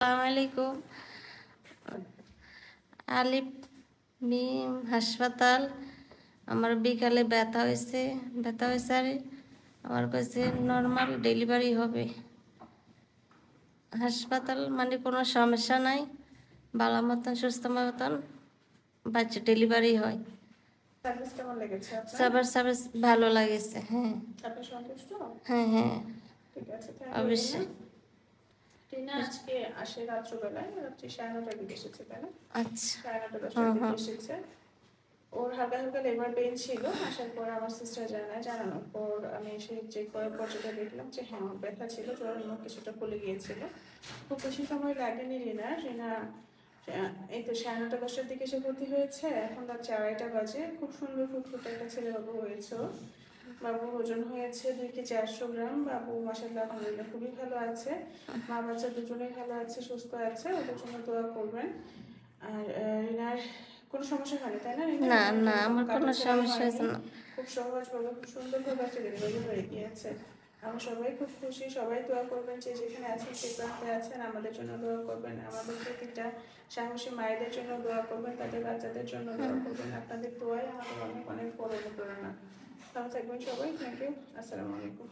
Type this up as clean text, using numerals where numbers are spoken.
আসসালামু আলাইকুম। আলিফ মিম হাসপাতাল। আমার বিকালে ব্যথা হয়েছে আর আমার কাছে নর্মাল ডেলিভারি হবে। হাসপাতাল মানে কোনো সমস্যা নাই, ভালো মতন সুস্থ মতন বাচ্চা ডেলিভারি হয়। সার্ভিস কেমন লেগেছে আপনার? সার্ভিস ভালো লাগেছে। হ্যাঁ, আপনি সন্তুষ্ট? হ্যাঁ, ঠিক আছে, থ্যাংক ইউ রিনা। অবশ্যই। টিনা আজকে আসে রাত্রবেলায়, রাত্রি 9:30টার দিকে এসেছে, তাই না? আচ্ছা। 9:30-10টার দিকে এসেছে। ওর হালকা হালকা লেবার পেইন ছিল। আসার পর আমার সিস্টার জানানোর পর আমি এসে চেক করার পর যেটা দেখলাম যে হ্যাঁ, ওর ব্যথা ছিল, জ্বরের মুখ কিছুটা ফুলে গিয়েছিল। খুব বেশি সময় লাগেনি রিনা এই তো 9:30-10টার দিকে এসে ভর্তি হয়েছে। এখন রাত 2:30 বাজে। খুব সুন্দর ফুটফুটে একটা ছেলেবাবু হয়েছে ওর। বাবুর ওজন হয়েছে 2 কেজি 800 গ্রাম। বাবু মাশাআল্লাহ আলহামদুলিল্লাহ খুবই ভালো আছে। মা বাচ্চা দুজনেই ভালো আছে, সুস্থ আছে। ওদের জন্য দোয়া করবেন। আর রিনার কোনো সমস্যা হয়নি, তাই না রিনা? না রিনার না, আমার কোনো কাটাছেঁড়াও সমস্যা হয়নি। হয়েছে না। খুব সহজভাবে খুব সুন্দরভাবে একটা ডেলিভারি হয়ে গিয়েছে। আমরা সবাই খুব খুশি। সবাই দোয়া করবেন, যে যেখানে আছেন যে প্রান্তে আছেন আমাদের জন্য দোয়া করবেন। আমাদের প্রতিটা সাহসী মায়েদের জন্য দোয়া করবেন, তাদের বাচ্চাদের জন্য দোয়া করবেন। আপনাদের দোয়াই আমাদের অনেক অনেক বড় অনুপ্রেরণা। ভালো থাকবেন সবাই। Thank you. আসসালামু আলাইকুম।